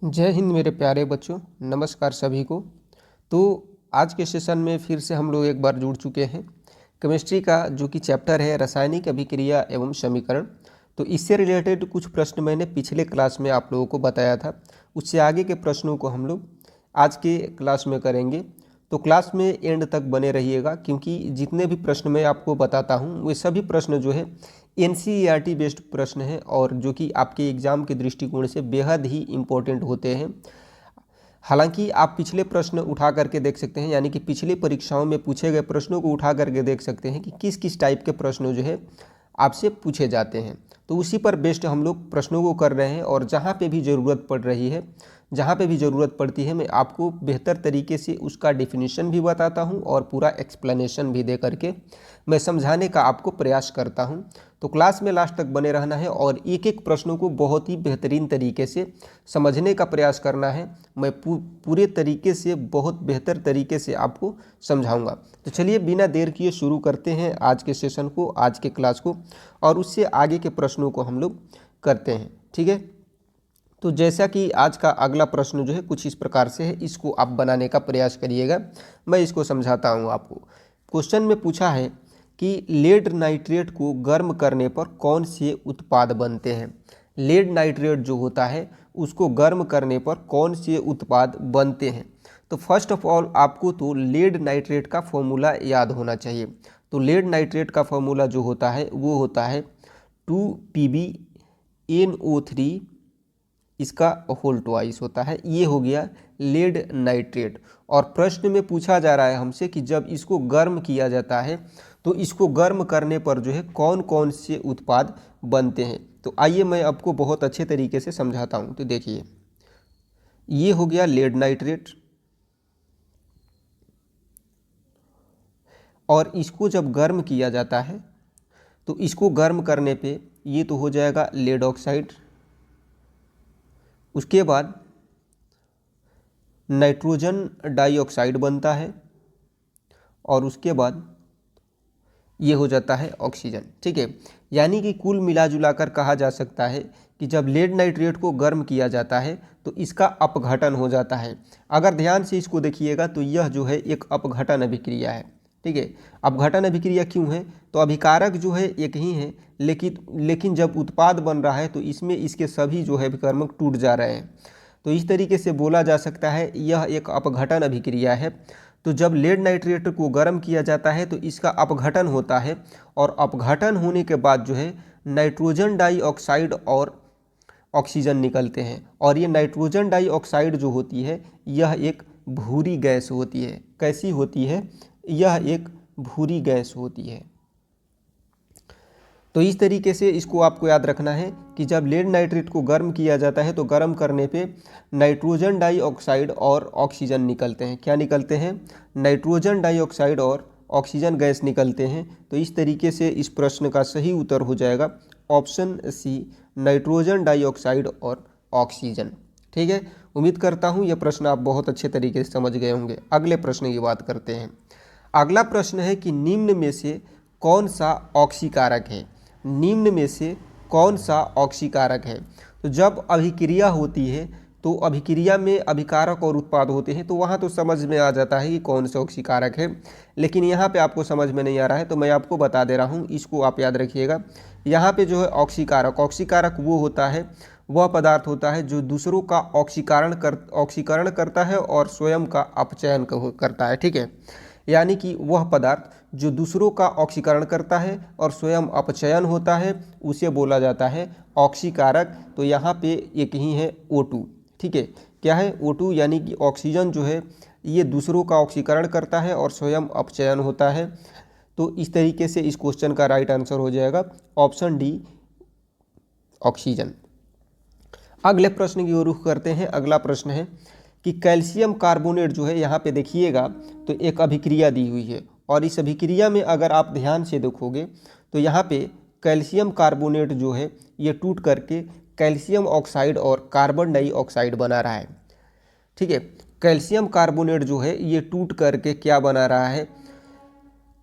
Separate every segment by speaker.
Speaker 1: जय हिंद मेरे प्यारे बच्चों, नमस्कार सभी को। तो आज के सेशन में फिर से हम लोग एक बार जुड़ चुके हैं केमिस्ट्री का जो कि चैप्टर है रासायनिक अभिक्रिया एवं समीकरण। तो इससे रिलेटेड कुछ प्रश्न मैंने पिछले क्लास में आप लोगों को बताया था, उससे आगे के प्रश्नों को हम लोग आज के क्लास में करेंगे। तो क्लास में एंड तक बने रहिएगा, क्योंकि जितने भी प्रश्न मैं आपको बताता हूँ वे सभी प्रश्न जो है एनसीईआरटी बेस्ड प्रश्न हैं और जो कि आपके एग्ज़ाम के दृष्टिकोण से बेहद ही इम्पोर्टेंट होते हैं। हालांकि आप पिछले प्रश्न उठा करके देख सकते हैं, यानी कि पिछली परीक्षाओं में पूछे गए प्रश्नों को उठा करके देख सकते हैं कि किस किस टाइप के प्रश्न जो है आपसे पूछे जाते हैं। तो उसी पर बेस्ड हम लोग प्रश्नों को कर रहे हैं और जहाँ पे भी ज़रूरत पड़ रही है, जहाँ पे भी ज़रूरत पड़ती है, मैं आपको बेहतर तरीके से उसका डेफिनेशन भी बताता हूँ और पूरा एक्सप्लेनेशन भी दे करके मैं समझाने का आपको प्रयास करता हूँ। तो क्लास में लास्ट तक बने रहना है और एक एक प्रश्नों को बहुत ही बेहतरीन तरीके से समझने का प्रयास करना है। मैं पूरे तरीके से बहुत बेहतर तरीके से आपको समझाऊंगा। तो चलिए बिना देर किए शुरू करते हैं आज के सेशन को, आज के क्लास को, और उससे आगे के प्रश्नों को हम लोग करते हैं। ठीक है, तो जैसा कि आज का अगला प्रश्न जो है कुछ इस प्रकार से है, इसको आप बनाने का प्रयास करिएगा। मैं इसको समझाता हूँ आपको। क्वेश्चन में पूछा है कि लेड नाइट्रेट को गर्म करने पर कौन से उत्पाद बनते हैं। लेड नाइट्रेट जो होता है उसको गर्म करने पर कौन से उत्पाद बनते हैं। तो फर्स्ट ऑफ ऑल आपको तो लेड नाइट्रेट का फॉर्मूला याद होना चाहिए। तो लेड नाइट्रेट का फॉर्मूला जो होता है वो होता है 2PbNO3, इसका होल ट्वाइस होता है। ये हो गया लेड नाइट्रेट। और प्रश्न में पूछा जा रहा है हमसे कि जब इसको गर्म किया जाता है तो इसको गर्म करने पर जो है कौन कौन से उत्पाद बनते हैं। तो आइए मैं आपको बहुत अच्छे तरीके से समझाता हूँ। तो देखिए, ये हो गया लेड नाइट्रेट, और इसको जब गर्म किया जाता है तो इसको गर्म करने पे ये तो हो जाएगा लेड ऑक्साइड। उसके बाद नाइट्रोजन डाइऑक्साइड बनता है और उसके बाद ये हो जाता है ऑक्सीजन। ठीक है, यानी कि कुल मिला जुला कर कहा जा सकता है कि जब लेड नाइट्रेट को गर्म किया जाता है तो इसका अपघटन हो जाता है। अगर ध्यान से इसको देखिएगा तो यह जो है एक अपघटन अभिक्रिया है। ठीक है, अपघटन अभिक्रिया क्यों है? तो अभिकारक जो है एक ही है, लेकिन जब उत्पाद बन रहा है तो इसमें इसके सभी जो है अभिकर्मक टूट जा रहे हैं। तो इस तरीके से बोला जा सकता है यह एक अपघटन अभिक्रिया है। तो जब लेड नाइट्रेट को गर्म किया जाता है तो इसका अपघटन होता है, और अपघटन होने के बाद जो है नाइट्रोजन डाइऑक्साइड और ऑक्सीजन निकलते हैं। और ये नाइट्रोजन डाइऑक्साइड जो होती है यह एक भूरी गैस होती है। कैसी होती है? यह एक भूरी गैस होती है। तो इस तरीके से इसको आपको याद रखना है कि जब लेड नाइट्रेट को गर्म किया जाता है तो गर्म करने पे नाइट्रोजन डाइऑक्साइड और ऑक्सीजन निकलते हैं। क्या निकलते हैं? नाइट्रोजन डाइऑक्साइड और ऑक्सीजन गैस निकलते हैं। तो इस तरीके से इस प्रश्न का सही उत्तर हो जाएगा ऑप्शन सी, नाइट्रोजन डाइऑक्साइड और ऑक्सीजन। ठीक है, उम्मीद करता हूँ यह प्रश्न आप बहुत अच्छे तरीके से समझ गए होंगे। अगले प्रश्न की बात करते हैं। अगला प्रश्न है कि निम्न में से कौन सा ऑक्सीकारक है। निम्न में से कौन सा ऑक्सीकारक है? तो जब अभिक्रिया होती है तो अभिक्रिया में अभिकारक और उत्पाद होते हैं, तो वहाँ तो समझ में आ जाता है कि कौन सा ऑक्सीकारक है। लेकिन यहाँ पे आपको समझ में नहीं आ रहा है तो मैं आपको बता दे रहा हूँ, इसको आप याद रखिएगा। यहाँ पे जो है ऑक्सीकारक वो होता है, वह पदार्थ होता है जो दूसरों का ऑक्सीकरण करता है और स्वयं का अपचयन करता है। ठीक है, यानी कि वह पदार्थ जो दूसरों का ऑक्सीकरण करता है और स्वयं अपचयन होता है उसे बोला जाता है ऑक्सीकारक। तो यहाँ पे एक ही है O2। ठीक है, क्या है? O2, यानी कि ऑक्सीजन जो है ये दूसरों का ऑक्सीकरण करता है और स्वयं अपचयन होता है। तो इस तरीके से इस क्वेश्चन का राइट आंसर हो जाएगा ऑप्शन डी, ऑक्सीजन। अगले प्रश्न की ओर रुख करते हैं। अगला प्रश्न है कि कैल्शियम कार्बोनेट जो है, यहाँ पे देखिएगा तो एक अभिक्रिया दी हुई है, और इस अभिक्रिया में अगर आप ध्यान से देखोगे तो यहाँ पे कैल्शियम कार्बोनेट जो है ये टूट करके कैल्शियम ऑक्साइड और कार्बन डाइऑक्साइड बना रहा है। ठीक है, कैल्शियम कार्बोनेट जो है ये टूट करके क्या बना रहा है?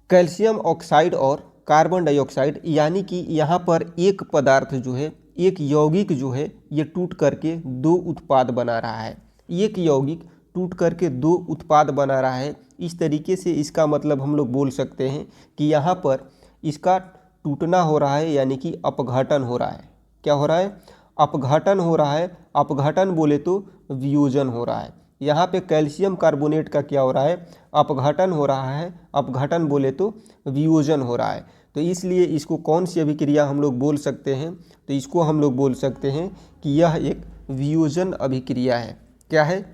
Speaker 1: कैल्शियम ऑक्साइड और कार्बन डाइऑक्साइड। यानी कि यहाँ पर एक पदार्थ जो है एक यौगिक जो है ये टूट करके दो उत्पाद बना रहा है, एक यौगिक टूट करके दो उत्पाद बना रहा है। इस तरीके से इसका मतलब हम लोग बोल सकते हैं कि यहाँ पर इसका टूटना हो रहा है, यानी कि अपघटन हो रहा है। क्या हो रहा है? अपघटन हो रहा है। अपघटन बोले तो वियोजन हो रहा है। यहाँ पे कैल्शियम कार्बोनेट का क्या हो रहा है? अपघटन हो रहा है। अपघटन बोले तो वियोजन हो रहा है। तो इसलिए इसको कौन सी अभिक्रिया हम लोग बोल सकते हैं? तो इसको हम लोग बोल सकते हैं कि यह एक वियोजन अभिक्रिया है। क्या है?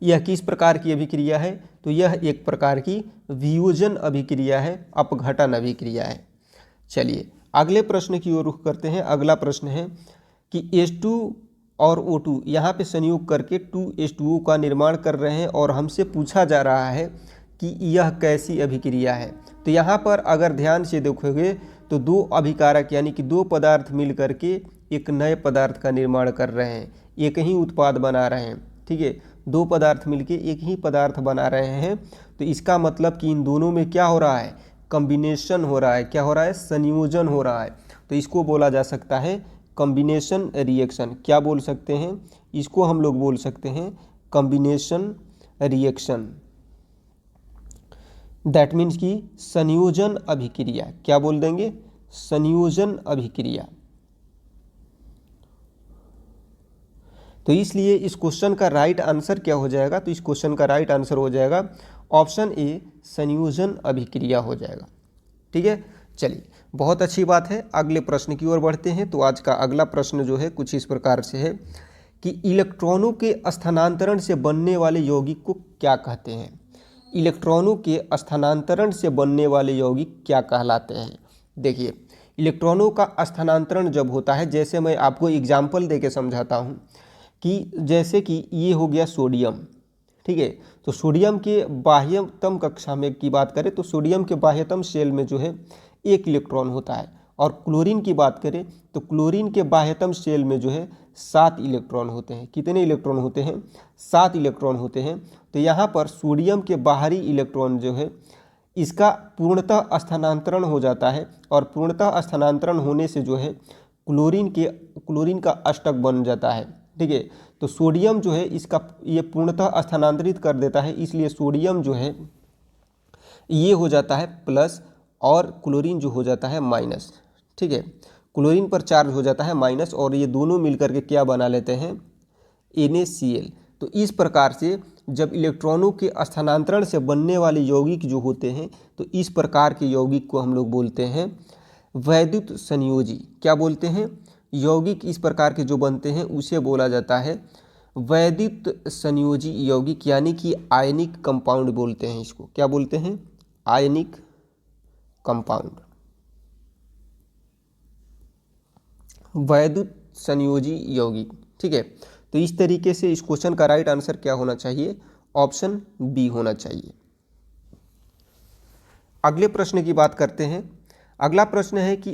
Speaker 1: यह किस प्रकार की अभिक्रिया है? तो यह एक प्रकार की वियोजन अभिक्रिया है, अपघटन अभिक्रिया है। चलिए अगले प्रश्न की ओर रुख करते हैं। अगला प्रश्न है कि H2 और O2 यहाँ पे संयोग करके 2H2O का निर्माण कर रहे हैं और हमसे पूछा जा रहा है कि यह कैसी अभिक्रिया है। तो यहाँ पर अगर ध्यान से देखोगे तो दो अभिकारक यानी कि दो पदार्थ मिल करके एक नए पदार्थ का निर्माण कर रहे हैं, एक ही उत्पाद बना रहे हैं। ठीक है, दो पदार्थ मिलके एक ही पदार्थ बना रहे हैं। तो इसका मतलब कि इन दोनों में क्या हो रहा है? कॉम्बिनेशन हो रहा है। क्या हो रहा है? संयोजन हो रहा है। तो इसको बोला जा सकता है कॉम्बिनेशन रिएक्शन। क्या बोल सकते हैं? इसको हम लोग बोल सकते हैं कॉम्बिनेशन रिएक्शन। दैट मीन्स कि संयोजन अभिक्रिया। क्या बोल देंगे? संयोजन अभिक्रिया। तो इसलिए इस क्वेश्चन का राइट आंसर क्या हो जाएगा? तो इस क्वेश्चन का राइट आंसर हो जाएगा ऑप्शन ए, संयोजन अभिक्रिया हो जाएगा। ठीक है, चलिए बहुत अच्छी बात है। अगले प्रश्न की ओर बढ़ते हैं। तो आज का अगला प्रश्न जो है कुछ इस प्रकार से है कि इलेक्ट्रॉनों के स्थानांतरण से बनने वाले यौगिक को क्या कहते हैं? इलेक्ट्रॉनों के स्थानांतरण से बनने वाले यौगिक क्या कहलाते हैं? देखिए, इलेक्ट्रॉनों का स्थानांतरण जब होता है, जैसे मैं आपको एग्जाम्पल देके समझाता हूँ कि जैसे कि ये हो गया सोडियम। ठीक है, तो सोडियम के बाह्यतम कक्षा में की बात करें तो सोडियम के बाह्यतम शेल में जो है एक इलेक्ट्रॉन होता है। और क्लोरीन की बात करें तो क्लोरीन के बाह्यतम शेल में जो है 7 इलेक्ट्रॉन होते हैं। कितने इलेक्ट्रॉन होते हैं? 7 इलेक्ट्रॉन होते हैं। तो यहाँ पर सोडियम के बाहरी इलेक्ट्रॉन जो है इसका पूर्णतः स्थानांतरण हो जाता है, और पूर्णतः स्थानांतरण होने से जो है क्लोरीन का अष्टक बन जाता है। ठीक है, तो सोडियम जो है इसका ये पूर्णतः स्थानांतरित कर देता है, इसलिए सोडियम जो है ये हो जाता है प्लस और क्लोरीन जो हो जाता है माइनस। ठीक है, क्लोरीन पर चार्ज हो जाता है माइनस और ये दोनों मिलकर के क्या बना लेते हैं? NaCl। तो इस प्रकार से जब इलेक्ट्रॉनों के स्थानांतरण से बनने वाले यौगिक जो होते हैं तो इस प्रकार के यौगिक को हम लोग बोलते हैं वैद्युत संयोजी। क्या बोलते हैं? यौगिक इस प्रकार के जो बनते हैं उसे बोला जाता है वैद्युत संयोजी यौगिक, यानी कि आयनिक कंपाउंड बोलते हैं इसको। क्या बोलते हैं? आयनिक कंपाउंड, वैद्युत संयोजी यौगिक। ठीक है, तो इस तरीके से इस क्वेश्चन का राइट आंसर क्या होना चाहिए? ऑप्शन बी होना चाहिए। अगले प्रश्न की बात करते हैं। अगला प्रश्न है कि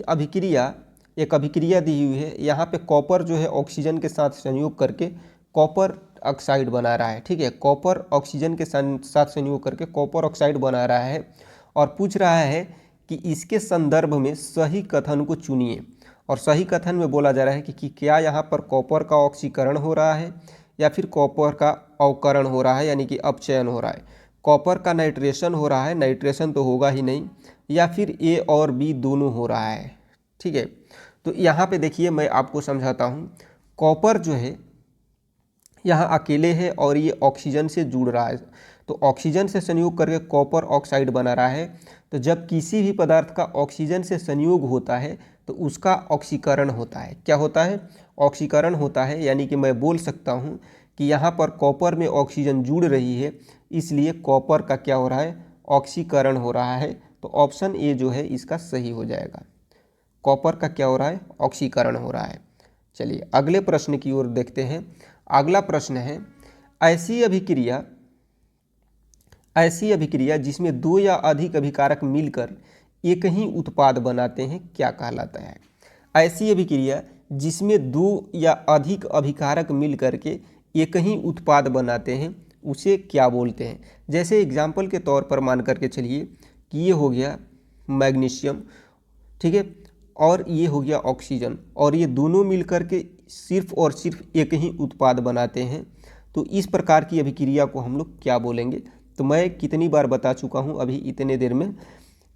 Speaker 1: एक अभिक्रिया दी हुई है। यहाँ पे कॉपर जो है ऑक्सीजन के साथ संयोग करके कॉपर ऑक्साइड बना रहा है। ठीक है, कॉपर ऑक्सीजन के साथ संयोग करके कॉपर ऑक्साइड बना रहा है और पूछ रहा है कि इसके संदर्भ में सही कथन को चुनिए। और सही कथन में बोला जा रहा है कि क्या यहाँ पर कॉपर का ऑक्सीकरण हो रहा है या फिर कॉपर का अवकरण हो रहा है, यानी कि अपचयन हो रहा है। कॉपर का नाइट्रेशन हो रहा है, नाइट्रेशन तो होगा ही नहीं, या फिर ए और बी दोनों हो रहा है। ठीक है, तो यहाँ पे देखिए मैं आपको समझाता हूँ। कॉपर जो है यहाँ अकेले है और ये ऑक्सीजन से जुड़ रहा है, तो ऑक्सीजन से संयोग करके कॉपर ऑक्साइड बना रहा है। तो जब किसी भी पदार्थ का ऑक्सीजन से संयोग होता है तो उसका ऑक्सीकरण होता है। क्या होता है? ऑक्सीकरण होता है, यानी कि मैं बोल सकता हूँ कि यहाँ पर कॉपर में ऑक्सीजन जुड़ रही है, इसलिए कॉपर का क्या हो रहा है? ऑक्सीकरण हो रहा है। तो ऑप्शन ए जो है इसका सही हो जाएगा। कॉपर का क्या हो रहा है? ऑक्सीकरण हो रहा है। चलिए अगले प्रश्न की ओर देखते हैं। अगला प्रश्न है ऐसी अभिक्रिया जिसमें दो या अधिक अभिकारक मिलकर एक ही उत्पाद बनाते हैं क्या कहलाता है? ऐसी अभिक्रिया जिसमें दो या अधिक अभिकारक मिलकर के एक ही उत्पाद बनाते हैं उसे क्या बोलते हैं? जैसे एग्जाम्पल के तौर पर मान करके चलिए कि ये हो गया मैग्नीशियम। ठीक है, और ये हो गया ऑक्सीजन, और ये दोनों मिलकर के सिर्फ और सिर्फ एक ही उत्पाद बनाते हैं। तो इस प्रकार की अभिक्रिया को हम लोग क्या बोलेंगे? तो मैं कितनी बार बता चुका हूँ अभी इतने देर में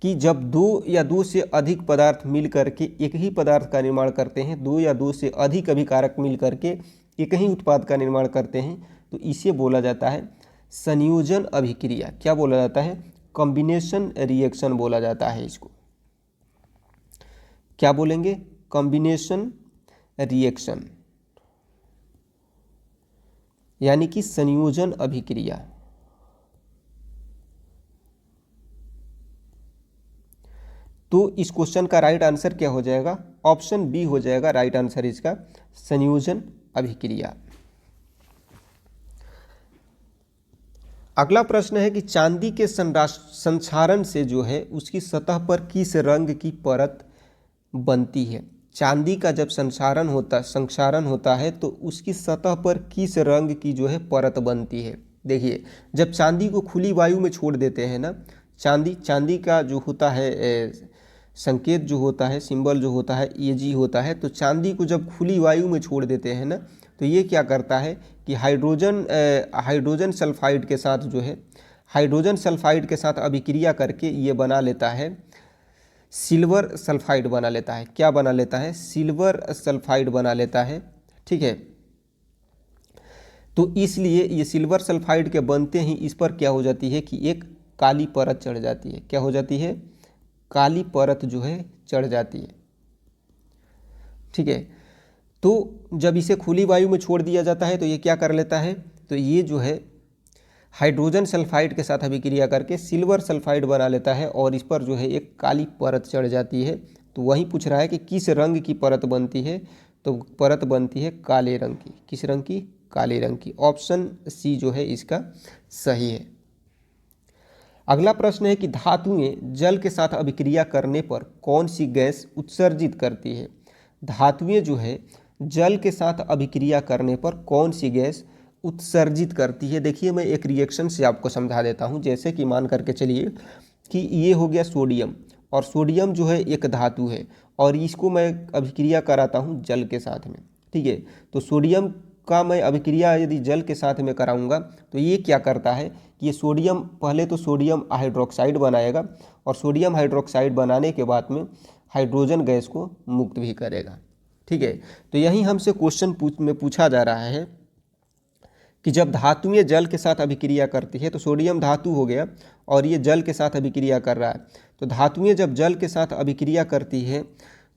Speaker 1: कि जब दो या दो से अधिक पदार्थ मिल करके एक ही पदार्थ का निर्माण करते हैं, दो या दो से अधिक अभिकारक मिल करके एक ही उत्पाद का निर्माण करते हैं, तो इसे बोला जाता है संयोजन अभिक्रिया। क्या बोला जाता है? कॉम्बिनेशन रिएक्शन बोला जाता है इसको। क्या बोलेंगे? कॉम्बिनेशन रिएक्शन, यानी कि संयोजन अभिक्रिया। तो इस क्वेश्चन का राइट आंसर क्या हो जाएगा? ऑप्शन बी हो जाएगा राइट आंसर इसका, संयोजन अभिक्रिया। अगला प्रश्न है कि चांदी के संक्षारण से जो है उसकी सतह पर किस रंग की परत बनती है? चांदी का जब संक्षारण होता है तो उसकी सतह पर किस रंग की जो है परत बनती है? देखिए, जब चांदी को खुली वायु में छोड़ देते हैं ना, चांदी का जो होता है संकेत जो होता है, सिंबल जो होता है Ag होता है। तो चांदी को जब खुली वायु में छोड़ देते हैं ना, तो ये क्या करता है कि हाइड्रोजन सल्फाइड के साथ जो है, हाइड्रोजन सल्फाइड के साथ अभिक्रिया करके ये बना लेता है सिल्वर सल्फाइड बना लेता है। क्या बना लेता है? सिल्वर सल्फाइड बना लेता है। ठीक है, तो इसलिए ये सिल्वर सल्फाइड के बनते ही इस पर क्या हो जाती है कि एक काली परत चढ़ जाती है। क्या हो जाती है? काली परत जो है चढ़ जाती है। ठीक है, तो जब इसे खुली वायु में छोड़ दिया जाता है तो ये क्या कर लेता है? तो ये जो है हाइड्रोजन सल्फाइड के साथ अभिक्रिया करके सिल्वर सल्फाइड बना लेता है और इस पर जो है एक काली परत चढ़ जाती है। तो वही पूछ रहा है कि किस रंग की परत बनती है? तो परत बनती है काले रंग की। किस रंग की? काले रंग की। ऑप्शन सी जो है इसका सही है। अगला प्रश्न है कि धातुएं जल के साथ अभिक्रिया करने पर कौन सी गैस उत्सर्जित करती है? धातुएं जो है जल के साथ अभिक्रिया करने पर कौन सी गैस उत्सर्जित करती है? देखिए, मैं एक रिएक्शन से आपको समझा देता हूं। जैसे कि मान करके चलिए कि ये हो गया सोडियम, और सोडियम जो है एक धातु है और इसको मैं अभिक्रिया कराता हूं जल के साथ में। ठीक है, तो सोडियम का मैं अभिक्रिया यदि जल के साथ में कराऊंगा तो ये क्या करता है कि ये सोडियम, पहले तो सोडियम हाइड्रोक्साइड बनाएगा और सोडियम हाइड्रोक्साइड बनाने के बाद में हाइड्रोजन गैस को मुक्त भी करेगा। ठीक है, तो यही हमसे क्वेश्चन में पूछा जा रहा है कि जब धातुएं जल के साथ अभिक्रिया करती है, तो सोडियम धातु हो गया और ये जल के साथ अभिक्रिया कर रहा है, तो धातुएं जब जल के साथ अभिक्रिया करती है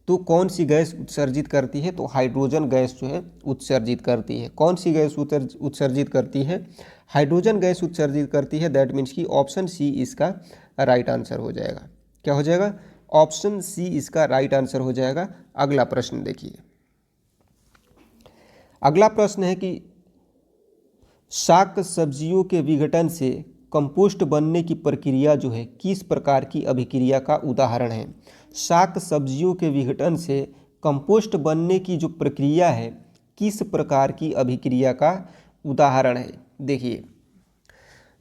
Speaker 1: तो कौन सी गैस उत्सर्जित करती है? तो हाइड्रोजन गैस जो है उत्सर्जित करती है। कौन सी गैस उत्सर्जित करती है? हाइड्रोजन गैस उत्सर्जित करती है। दैट मीन्स कि ऑप्शन सी इसका राइट आंसर हो जाएगा। क्या हो जाएगा? ऑप्शन सी इसका राइट आंसर हो जाएगा। अगला प्रश्न देखिए। अगला प्रश्न है कि शाक सब्जियों के विघटन से कंपोस्ट बनने की प्रक्रिया जो है किस प्रकार की अभिक्रिया का उदाहरण है? शाक सब्जियों के विघटन से कंपोस्ट बनने की जो प्रक्रिया है किस प्रकार की अभिक्रिया का उदाहरण है? देखिए,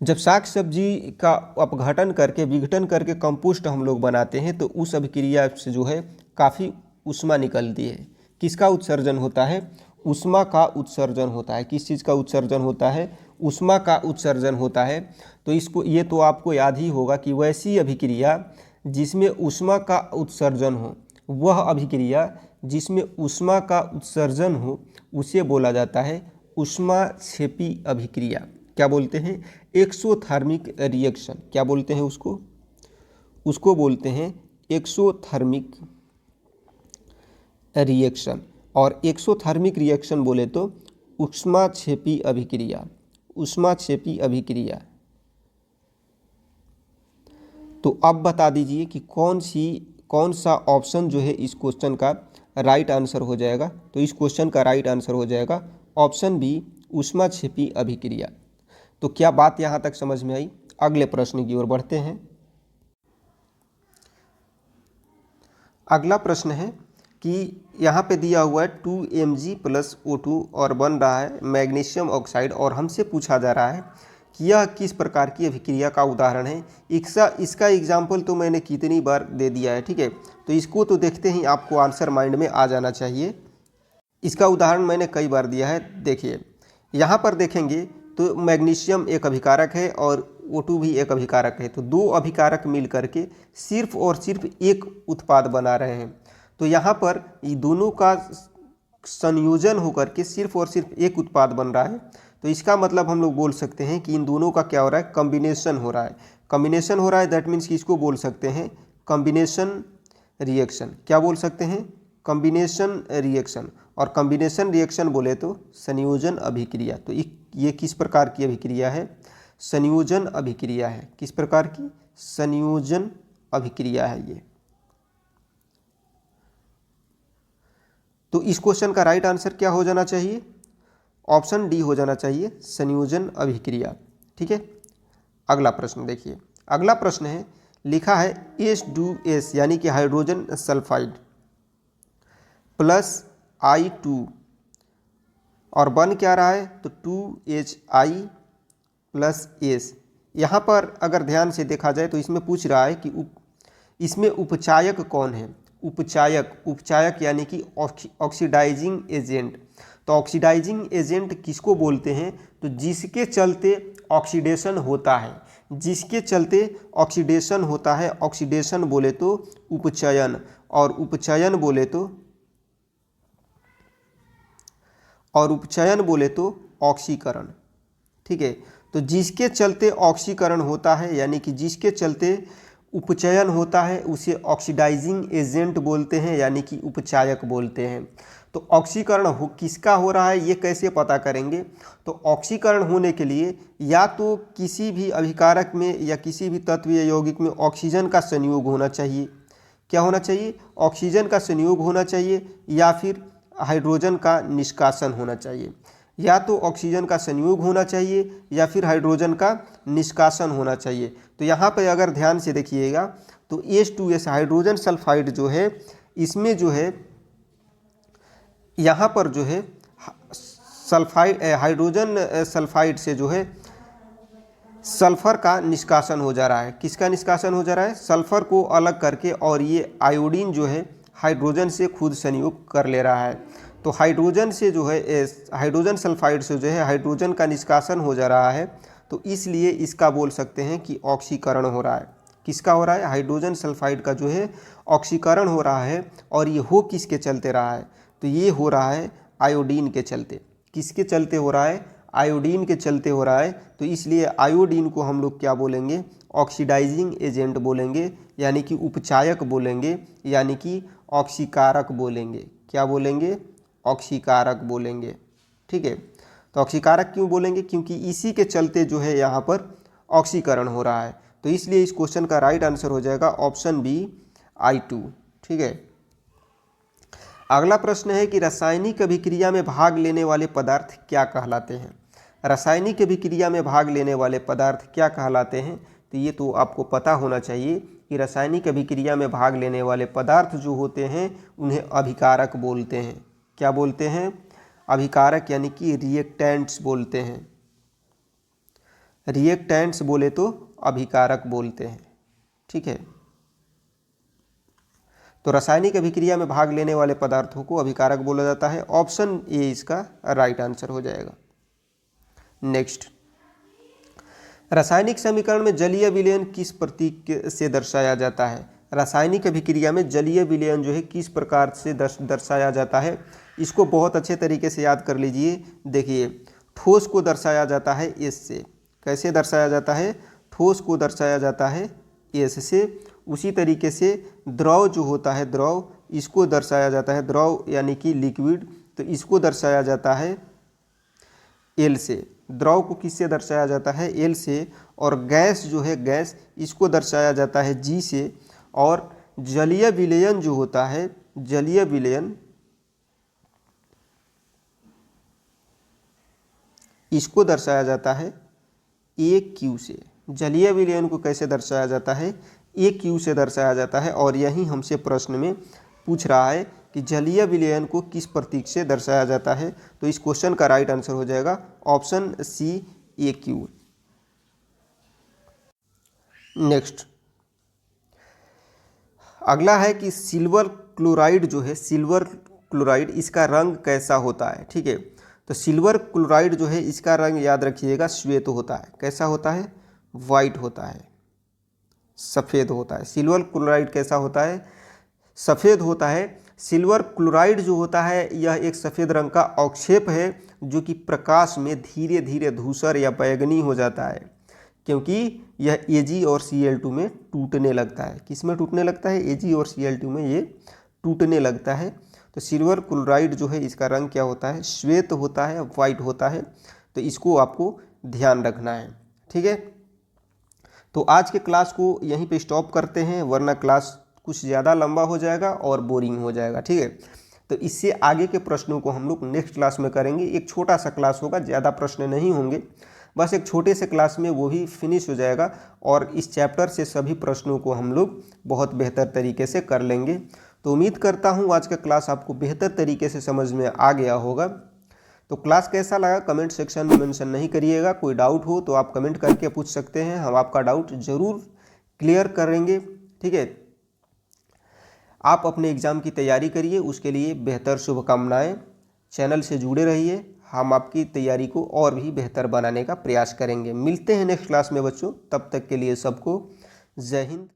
Speaker 1: जब शाक सब्जी का अपघटन करके विघटन करके कंपोस्ट हम लोग बनाते हैं तो उस अभिक्रिया से जो है काफ़ी ऊष्मा निकलती है। किसका उत्सर्जन होता है? ऊष्मा का उत्सर्जन होता है। किस चीज़ का उत्सर्जन होता है? ऊष्मा का उत्सर्जन होता है। तो इसको, ये तो आपको याद ही होगा कि वैसी अभिक्रिया जिसमें ऊष्मा का उत्सर्जन हो, वह अभिक्रिया जिसमें ऊष्मा का उत्सर्जन हो उसे बोला जाता है ऊष्माक्षेपी अभिक्रिया। क्या बोलते हैं? Exothermic reaction. क्या बोलते हैं उसको? उसको बोलते हैं एक्सोथर्मिक रिएक्शन। और एक्सोथर्मिक रिएक्शन बोले तो ऊष्माक्षेपी अभिक्रिया। ऊष्माक्षेपी अभिक्रिया। तो अब बता दीजिए कि कौन सा ऑप्शन जो है इस क्वेश्चन का राइट आंसर हो जाएगा? तो इस क्वेश्चन का राइट आंसर हो जाएगा ऑप्शन बी, ऊष्माक्षेपी अभिक्रिया। तो क्या बात यहाँ तक समझ में आई? अगले प्रश्न की ओर बढ़ते हैं। अगला प्रश्न है कि यहाँ पे दिया हुआ है 2Mg + O2 और बन रहा है मैग्नीशियम ऑक्साइड, और हमसे पूछा जा रहा है कि यह किस प्रकार की अभिक्रिया का उदाहरण है। इसका एग्जाम्पल तो मैंने कितनी बार दे दिया है, ठीक है। तो इसको तो देखते ही आपको आंसर माइंड में आ जाना चाहिए। इसका उदाहरण मैंने कई बार दिया है। देखिए यहाँ पर देखेंगे तो मैग्नीशियम एक अभिकारक है और O2 भी एक अभिकारक है। तो दो अभिकारक मिल करके सिर्फ और सिर्फ एक उत्पाद बना रहे हैं। तो यहाँ पर ये दोनों का संयोजन होकर के सिर्फ और सिर्फ एक उत्पाद बन रहा है। तो इसका मतलब हम लोग बोल सकते हैं कि इन दोनों का क्या हो रहा है, कॉम्बिनेशन हो रहा है। कॉम्बिनेशन हो रहा है, दैट मीन्स कि इसको बोल सकते हैं कॉम्बिनेशन रिएक्शन। क्या बोल सकते हैं, कॉम्बिनेशन रिएक्शन। और कॉम्बिनेशन रिएक्शन बोले तो संयोजन अभिक्रिया। तो ये किस प्रकार की अभिक्रिया है, संयोजन अभिक्रिया है। किस प्रकार की, संयोजन अभिक्रिया है ये। तो इस क्वेश्चन का राइट आंसर क्या हो जाना चाहिए, ऑप्शन डी हो जाना चाहिए, संयोजन अभिक्रिया। ठीक है। अगला प्रश्न देखिए, अगला प्रश्न है, लिखा है H2S यानी कि हाइड्रोजन सल्फाइड प्लस I2 और बन क्या रहा है, तो 2HI प्लस S। यहाँ पर अगर ध्यान से देखा जाए तो इसमें पूछ रहा है कि इसमें उपचायक कौन है। उपचायक यानी कि ऑक्सीडाइजिंग एजेंट। तो ऑक्सीडाइजिंग एजेंट किसको बोलते हैं, तो जिसके चलते ऑक्सीडेशन होता है, जिसके चलते ऑक्सीडेशन होता है। ऑक्सीडेशन बोले तो उपचयन, और उपचयन बोले तो ऑक्सीकरण। ठीक है। तो जिसके चलते ऑक्सीकरण होता है यानी कि जिसके चलते उपचयन होता है उसे ऑक्सीडाइजिंग एजेंट बोलते हैं यानी कि उपचायक बोलते हैं। तो ऑक्सीकरण किसका हो रहा है ये कैसे पता करेंगे, तो ऑक्सीकरण होने के लिए या तो किसी भी अभिकारक में या किसी भी तत्व या यौगिक में ऑक्सीजन का संयोग होना चाहिए। क्या होना चाहिए, ऑक्सीजन का संयोग होना चाहिए, या फिर हाइड्रोजन का निष्कासन होना चाहिए। या तो ऑक्सीजन का संयोग होना चाहिए या फिर हाइड्रोजन का निष्कासन होना चाहिए। तो यहाँ पर अगर ध्यान से देखिएगा तो H2S हाइड्रोजन सल्फाइड जो है, इसमें जो है यहाँ पर जो है सल्फाइड हाइड्रोजन सल्फाइड से जो है सल्फर का निष्कासन हो जा रहा है। किसका निष्कासन हो जा रहा है, सल्फर को अलग करके, और ये आयोडीन जो है हाइड्रोजन से खुद संयोग कर ले रहा है। तो हाइड्रोजन से जो है हाइड्रोजन सल्फाइड से जो है हाइड्रोजन का निष्कासन हो जा रहा है। तो इसलिए इसका बोल सकते हैं कि ऑक्सीकरण हो रहा है। किसका हो रहा है, हाइड्रोजन सल्फाइड का जो है ऑक्सीकरण हो रहा है। और ये हो किसके चलते रहा है, तो ये हो रहा है आयोडीन के चलते। किसके चलते हो रहा है, आयोडीन के चलते हो रहा है। तो इसलिए आयोडीन को हम लोग क्या बोलेंगे, ऑक्सीडाइजिंग एजेंट बोलेंगे, यानी कि उपचायक बोलेंगे, यानी कि ऑक्सीकारक बोलेंगे। क्या बोलेंगे, ऑक्सीकारक बोलेंगे। ठीक है। तो ऑक्सीकारक क्यों बोलेंगे, क्योंकि इसी के चलते जो है यहाँ पर ऑक्सीकरण हो रहा है। तो इसलिए इस क्वेश्चन का राइट आंसर हो जाएगा ऑप्शन बी I2। ठीक है। अगला प्रश्न है कि रासायनिक अभिक्रिया में भाग लेने वाले पदार्थ क्या कहलाते हैं। रासायनिक अभिक्रिया में भाग लेने वाले पदार्थ क्या कहलाते हैं, तो ये तो आपको पता होना चाहिए कि रासायनिक अभिक्रिया में भाग लेने वाले पदार्थ जो होते हैं उन्हें अभिकारक बोलते हैं। क्या बोलते हैं, अभिकारक यानी कि रिएक्टेंट्स बोलते हैं। रिएक्टेंट्स बोले तो अभिकारक बोलते हैं। ठीक है। तो रासायनिक अभिक्रिया में भाग लेने वाले पदार्थों को अभिकारक बोला जाता है। ऑप्शन ए इसका राइट आंसर हो जाएगा। नेक्स्ट, रासायनिक समीकरण में जलीय विलयन किस प्रतीक से दर्शाया जाता है। रासायनिक अभिक्रिया में जलीय विलयन जो है किस प्रकार से दर्शाया जाता है, इसको बहुत अच्छे तरीके से याद कर लीजिए। देखिए, ठोस को दर्शाया जाता है एस से। कैसे दर्शाया जाता है, ठोस को दर्शाया जाता है एस से। उसी तरीके से द्रव जो होता है, द्रव, इसको दर्शाया जाता है, द्रव यानी कि लिक्विड, तो इसको दर्शाया जाता है एल से। द्रव को किससे दर्शाया जाता है, एल से। और गैस जो है, गैस, इसको दर्शाया जाता है जी से। और जलीय विलयन जो होता है, जलीय विलयन, इसको दर्शाया जाता है ए क्यू से। जलीय विलयन को कैसे दर्शाया जाता है, ए क्यू से दर्शाया जाता है। और यही हमसे प्रश्न में पूछ रहा है कि जलीय विलयन को किस प्रतीक से दर्शाया जाता है। तो इस क्वेश्चन का राइट आंसर हो जाएगा ऑप्शन सी, ए क्यू। नेक्स्ट अगला है कि सिल्वर क्लोराइड जो है, सिल्वर क्लोराइड इसका रंग कैसा होता है। ठीक है, तो सिल्वर क्लोराइड जो है इसका रंग याद रखिएगा श्वेत होता है। कैसा होता है? वाइट होता है, सफ़ेद होता है। सिल्वर क्लोराइड कैसा होता है? सफ़ेद होता है। सिल्वर क्लोराइड जो होता है यह एक सफ़ेद रंग का अवक्षेप है जो कि प्रकाश में धीरे धीरे धूसर या बैंगनी हो जाता है, क्योंकि यह Ag और Cl2 में टूटने लगता है। किस में टूटने लगता है? Ag और Cl2 में ये टूटने लगता है। तो सिल्वर क्लोराइड जो है इसका रंग क्या होता है? श्वेत होता है, वाइट होता है। तो इसको आपको ध्यान रखना है। ठीक है, तो आज के क्लास को यहीं पे स्टॉप करते हैं, वरना क्लास कुछ ज़्यादा लंबा हो जाएगा और बोरिंग हो जाएगा। ठीक है, तो इससे आगे के प्रश्नों को हम लोग नेक्स्ट क्लास में करेंगे। एक छोटा सा क्लास होगा, ज़्यादा प्रश्न नहीं होंगे, बस एक छोटे से क्लास में वो भी फिनिश हो जाएगा और इस चैप्टर से सभी प्रश्नों को हम लोग बहुत बेहतर तरीके से कर लेंगे। तो उम्मीद करता हूँ आज का क्लास आपको बेहतर तरीके से समझ में आ गया होगा। तो क्लास कैसा लगा कमेंट सेक्शन में मेंशन नहीं करिएगा। कोई डाउट हो तो आप कमेंट करके पूछ सकते हैं, हम आपका डाउट ज़रूर क्लियर करेंगे। ठीक है, आप अपने एग्ज़ाम की तैयारी करिए, उसके लिए बेहतर शुभकामनाएं। चैनल से जुड़े रहिए, हम आपकी तैयारी को और भी बेहतर बनाने का प्रयास करेंगे। मिलते हैं नेक्स्ट क्लास में बच्चों, तब तक के लिए सबको जय हिंद।